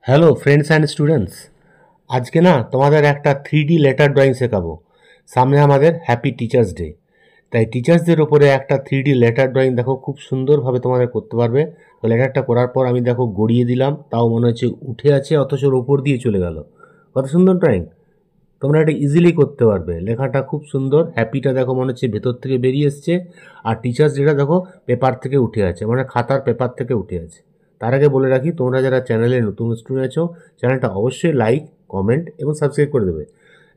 Hello friends and students, আজকে না তোমাদের একটা 3D লেটার ড্রয়িং শেখাবো। সামনে আমাদের হ্যাপি টিচার্স ডে, তাই টিচার্সদের ওপরে একটা 3D লেটার ড্রয়িং দেখো খুব সুন্দরভাবে তোমাদের করতে পারবে। তো লেটারটা করার পর আমি দেখো গড়িয়ে দিলাম, তাও মনে হচ্ছে উঠে আছে অথচ ওর ওপর দিয়ে চলে গেল। কত সুন্দর ড্রয়িং! তোমরা এটা ইজিলি করতে পারবে। লেখাটা খুব সুন্দর, হ্যাপিটা দেখো মনে হচ্ছে ভেতর থেকে বেরিয়ে এসছে, আর টিচার্স যেটা দেখো পেপার থেকে উঠে আছে, মানে খাতার পেপার থেকে উঠে আছে। তার আগে বলে রাখি, তোমরা যারা চ্যানেলে নতুন স্টুডেন্ট আছো, চ্যানেলটা অবশ্যই লাইক, কমেন্ট এবং সাবস্ক্রাইব করে দেবে।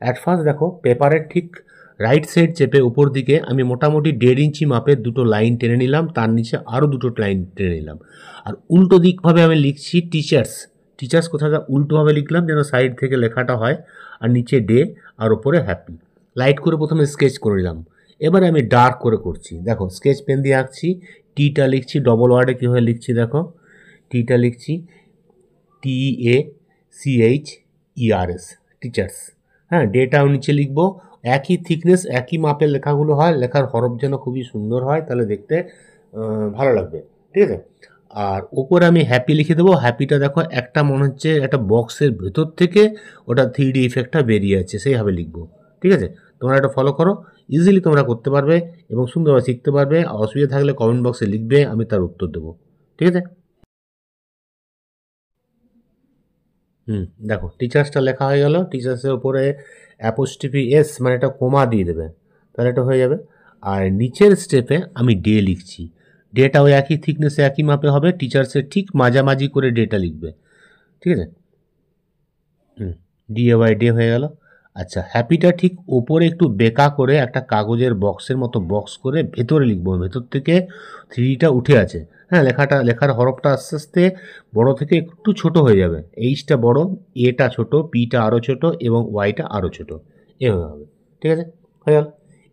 অ্যাট ফার্স্ট দেখো পেপারের ঠিক রাইট সাইড চেপে উপর দিকে আমি মোটামুটি 1.5 ইঞ্চি মাপের দুটো লাইন টেনে নিলাম, তার নিচে আরও দুটো লাইন টেনে নিলাম। আর উল্টো দিকভাবে আমি লিখছি টিচার্স। টিচার্স কোথাটা উল্টোভাবে লিখলাম যেন সাইড থেকে লেখাটা হয়, আর নিচে ডে আর ওপরে হ্যাপি। লাইট করে প্রথমে স্কেচ করে নিলাম, এবারে আমি ডার্ক করে করছি। দেখো স্কেচ পেন দিয়ে আঁকছি, টিটা লিখছি ডবল ওয়ার্ডে কীভাবে লিখছি দেখো, টিটা লিখছি TACHERS, টিচার্স। হ্যাঁ, ডেটাও নিচে লিখবো, একই থিকনেস একই মাপের লেখাগুলো হয়, লেখার হরফ যেন খুবই সুন্দর হয়, তাহলে দেখতে ভালো লাগবে। ঠিক আছে, আর ওপরে আমি হ্যাপি লিখে দেবো। হ্যাপিটা দেখো একটা মনে হচ্ছে একটা বক্সের ভেতর থেকে ওটা 3D ইফেক্টটা বেরিয়ে আছে, সেইভাবে লিখবো। ঠিক আছে, তোমরা এটা ফলো করো, ইজিলি তোমরা করতে পারবে এবং সুন্দরভাবে শিখতে পারবে। অসুবিধা থাকলে কমেন্ট বক্সে লিখবে, আমি তার উত্তর দেবো। ঠিক আছে, দেখো টিচার্সটা লেখা হয়ে গেল। টিচার্সের উপরে অ্যাপোস্ট্রফি এস মানে একটা কোমা দিয়ে দেবে, তাহলে এটা হয়ে যাবে। আর নিচের স্টেপে আমি ডে লিখছি, ডেটা ওই একই থিকনেসে একই মাপে হবে, টিচার্সের ঠিক মাঝামাঝি করে ডেটা লিখবে। ঠিক আছে, DAY ডে হয়ে গেল। আচ্ছা, হ্যাপিটা ঠিক ওপরে একটু বেঁকা করে একটা কাগজের বক্সের মতো বক্স করে ভেতরে লিখবো, ভেতর থেকে 3Dটা উঠে আছে। হ্যাঁ, লেখার হরফটা আস্তে আস্তে বড় থেকে একটু ছোট হয়ে যাবে। এইচটা বড়, এটা ছোট, পিটা আরও ছোট এবং ওয়াইটা আরও ছোট, এভাবে হবে। ঠিক আছে, হয়ে গেল।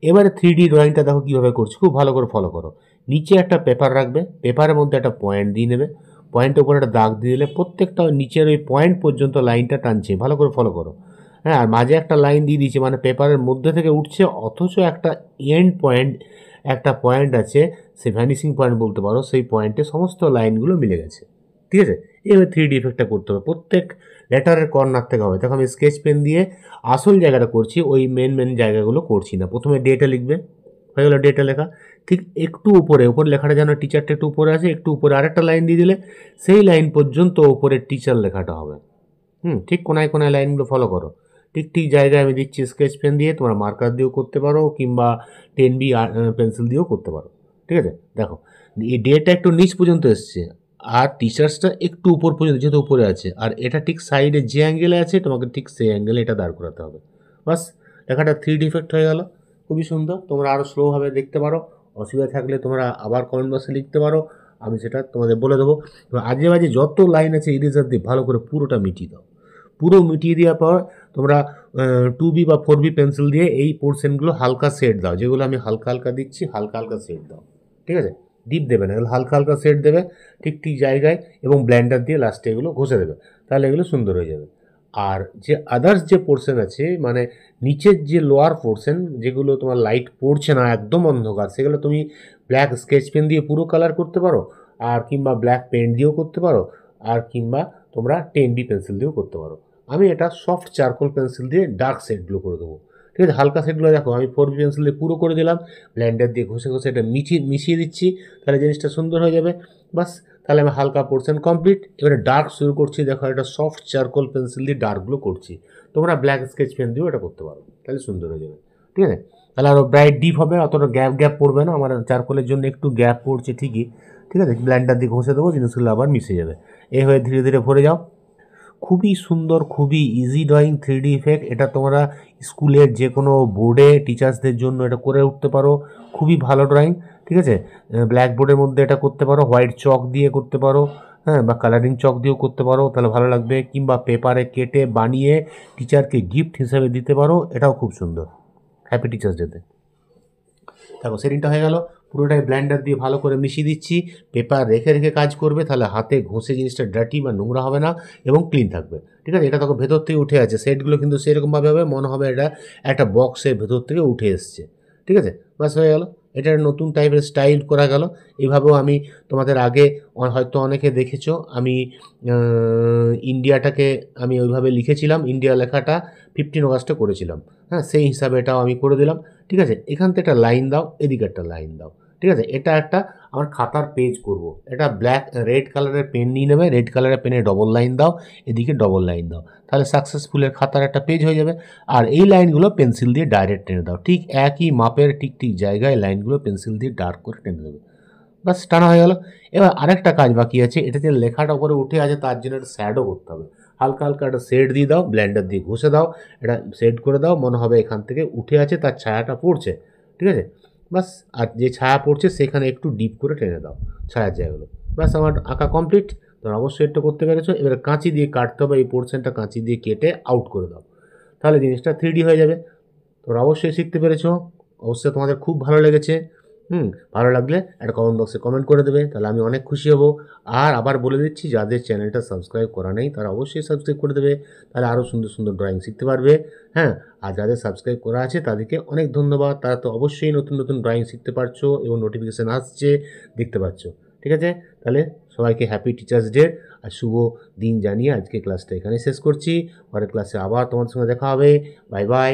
এবারে 3D ড্রয়িংটা দেখো কীভাবে করছি, খুব ভালো করে ফলো করো। নিচে একটা পেপার রাখবে, পেপারের মধ্যে একটা পয়েন্ট দিয়ে নেবে, পয়েন্টের উপরে একটা দাগ দিয়ে দিলে প্রত্যেকটা নিচের ওই পয়েন্ট পর্যন্ত লাইনটা টানছে, ভালো করে ফলো করো। হ্যাঁ, আর মাঝে একটা লাইন দিয়ে দিয়েছে, মানে পেপারের মধ্যে থেকে উঠছে, অথচ একটা এন্ড পয়েন্ট, একটা পয়েন্ট আছে, সে ভ্যানিসিং পয়েন্ট বলতে পারো, সেই পয়েন্টে সমস্ত লাইনগুলো মিলে গেছে। ঠিক আছে, এভাবে 3D ইফেক্টটা করতে হবে, প্রত্যেক লেটারের কর্নার থেকে হবে। দেখো আমি স্কেচ পেন দিয়ে আসল জায়গাটা করছি, ওই মেন জায়গাগুলো করছি না। প্রথমে ডেটা লিখবে, হয়ে গেলো ডেটা লেখা। ঠিক একটু উপরে লেখাটা যেন টিচারটা একটু উপরে আছে, একটু উপরে আরেকটা লাইন দিয়ে দিলে সেই লাইন পর্যন্ত উপরে টিচার লেখাটা হবে। ঠিক কোনায় কোনায় লাইনগুলো ফলো করো। ঠিক জায়গায় আমি দিচ্ছি স্কেচ পেন দিয়ে, তোমরা মার্কার দিয়েও করতে পারো কিংবা 10B পেন্সিল দিয়েও করতে পারো। ঠিক আছে, দেখো এই ডেটা একটু নিচ পর্যন্ত এসছে, আর টিচার্সটা একটু উপর পর্যন্ত, যেহেতু উপরে আছে, আর এটা ঠিক সাইডে যে অ্যাঙ্গেলে আছে তোমাকে ঠিক সেই অ্যাঙ্গেলে এটা দাঁড় করাতে হবে। বাস, লেখাটা 3D ইফেক্ট হয়ে গেল, খুবই সুন্দর। তোমরা আরও স্লোভাবে দেখতে পারো, অসুবিধা থাকলে তোমরা আবার কমেন্ট বক্সে লিখতে পারো, আমি সেটা তোমাদের বলে দেবো। আজে বাজে যত লাইন আছে ইরেজার দিয়ে ভালো করে পুরোটা মিটিয়ে দাও। পুরো মিটিয়ে দেওয়ার পর তোমরা 2B বা 4B পেন্সিল দিয়ে এই পোর্শনগুলো হালকা শেড দাও, যেগুলো আমি হালকা হালকা দিচ্ছি, হালকা হালকা শেড দাও। ঠিক আছে, ডিপ দেবে না, এগুলো হালকা হালকা শেড দেবে ঠিক জায়গায়, এবং ব্লেন্ডার দিয়ে লাস্টে এগুলো ঘষে দেবে, তাহলে এগুলো সুন্দর হয়ে যাবে। আর যে আদার্স যে পোর্শন আছে, মানে নিচের যে লোয়ার পোর্শন, যেগুলো তোমার লাইট পড়ছে না, একদম অন্ধকার, সেগুলো তুমি ব্ল্যাক স্কেচ পেন দিয়ে পুরো কালার করতে পারো, আর কিংবা ব্ল্যাক পেন দিয়েও করতে পারো, আর কিংবা তোমরা 10B পেন্সিল দিয়েও করতে পারো। আমি এটা সফট চারকোল পেন্সিল দিয়ে ডার্ক শেডগুলো করে দেবো। ঠিক আছে, হালকা শেডগুলো দেখো আমি 4B পেন্সিল দিয়ে পুরো করে দিলাম, ব্লেন্ডার দিয়ে ঘষে ঘষে এটা মিশিয়ে দিচ্ছি, তাহলে জিনিসটা সুন্দর হয়ে যাবে। বাস, তাহলে আমি হালকা পোর্শন কমপ্লিট। এবারে ডার্ক শুরু করছি, দেখো এটা সফট চারকোল পেন্সিল দিয়ে ডার্কগুলো করছি। তোমরা ব্ল্যাক স্কেচ পেন দিয়েও এটা করতে পারো, তাহলে সুন্দর হয়ে যাবে। ঠিক আছে, তাহলে আরও ব্রাইট ডিপ হবে, অতটা গ্যাপ পড়বে না। আমার চারকোলের জন্য একটু গ্যাপ পড়ছে ঠিকই। ঠিক আছে, ব্লেন্ডার দিয়ে ঘষে দেবো, জিনিসগুলো আবার মিশে যাবে। এই হয়ে ধীরে ধীরে ভরে যাও। খুবই সুন্দর, খুবই ইজি ড্রয়িং 3D ইফেক্ট। এটা তোমরা স্কুলের যে কোনো বোর্ডে টিচার্সদের জন্য এটা করে উঠতে পারো, খুবই ভালো ড্রয়িং। ঠিক আছে, ব্ল্যাক বোর্ডের মধ্যে এটা করতে পারো, হোয়াইট চক দিয়ে করতে পারো, হ্যাঁ, বা কালারিং চক দিয়েও করতে পারো, তাহলে ভালো লাগবে। কিংবা পেপারে কেটে বানিয়ে টিচারকে গিফট হিসেবে দিতে পারো, এটাও খুব সুন্দর হ্যাপি টিচার্স ডেতে। দেখো সেটিংটা হয়ে গেল, পুরোটাই ব্লেন্ডার দিয়ে ভালো করে মিশিয়ে দিচ্ছি। পেপার রেখে রেখে কাজ করবে, তাহলে হাতে ঘষে জিনিসটা ডার্টি বা নোংরা হবে না এবং ক্লিন থাকবে। ঠিক আছে, এটা তখন ভেতর থেকে উঠে আছে, সেটগুলো কিন্তু সেরকমভাবে হবে, মনে হবে এটা একটা বক্সের ভেতর থেকে উঠে এসছে। ঠিক আছে, বাস হয়ে গেল। এটা নতুন টাইপের স্টাইল করা গেল। এভাবেও আমি তোমাদের আগে হয়তো অনেকে দেখেছো আমি ইন্ডিয়াটাকে আমি ওইভাবে লিখেছিলাম, ইন্ডিয়া লেখাটা 15 আগস্টে করেছিলাম। হ্যাঁ, সেই হিসাবে এটাও আমি করে দিলাম। ঠিক আছে, এখান থেকে একটা লাইন দাও, এদিকে একটা লাইন দাও। ঠিক আছে, এটা একটা আমার খাতার পেজ করব। এটা রেড কালারের পেন নিয়ে নেবে, রেড কালারের পেনে ডবল লাইন দাও, এদিকে ডবল লাইন দাও, তাহলে সাকসেসফুলের খাতার একটা পেজ হয়ে যাবে। আর এই লাইনগুলো পেন্সিল দিয়ে ডাইরেক্ট টেনে দাও, ঠিক একই মাপের ঠিক ঠিক জায়গায় লাইনগুলো পেন্সিল দিয়ে ডার্ক করে টেনে দেবে। বাস, টানা হয়ে গেল। এবার আরেকটা কাজ বাকি আছে, এটা যে লেখাটা উপরে উঠে আছে তার জন্য একটা শ্যাডো করতে হবে। হালকা হালকা একটা শেড দিয়ে দাও, ব্লেন্ডার দিয়ে ঘষে দাও, এটা শেড করে দাও, মনে হবে এখান থেকে উঠে আছে, তার ছায়াটা পড়ছে। ঠিক আছে, বাস। আর যে ছায়া পড়ছে সেখানে একটু ডিপ করে টেনে দাও ছায়ার জায়গাগুলো। বাস, আমার আঁকা কমপ্লিট। তোমরা অবশ্যই এটা করতে পেরেছো। এবার কাঁচি দিয়ে কাটতে হবে, এই পোর্শনটা কাঁচি দিয়ে কেটে আউট করে দাও, তাহলে জিনিসটা 3D হয়ে যাবে। তোমরা অবশ্যই শিখতে পেরেছো, অবশ্যই তোমাদের খুব ভালো লেগেছে। ভালো লাগলে একটা কমেন্ট বক্সে কমেন্ট করে দেবে, তাহলে আমি অনেক খুশি হব। আর আবার বলে দিচ্ছি, যাদের চ্যানেলটা সাবস্ক্রাইব করা নেই তারা অবশ্যই সাবস্ক্রাইব করে দেবে, তাহলে আরও সুন্দর সুন্দর ড্রয়িং শিখতে পারবে। হ্যাঁ, আর যাদের সাবস্ক্রাইব করা আছে তাদেরকে অনেক ধন্যবাদ, তারা তো অবশ্যই নতুন নতুন ড্রয়িং শিখতে পারছো এবং নোটিফিকেশান আসছে, দেখতে পাচ্ছ। ঠিক আছে, তাহলে সবাইকে হ্যাপি টিচার্স ডে আর শুভ দিন জানিয়ে আজকে ক্লাসটা এখানে শেষ করছি। পরের ক্লাসে আবার তোমাদের সঙ্গে দেখা হবে। Bye bye.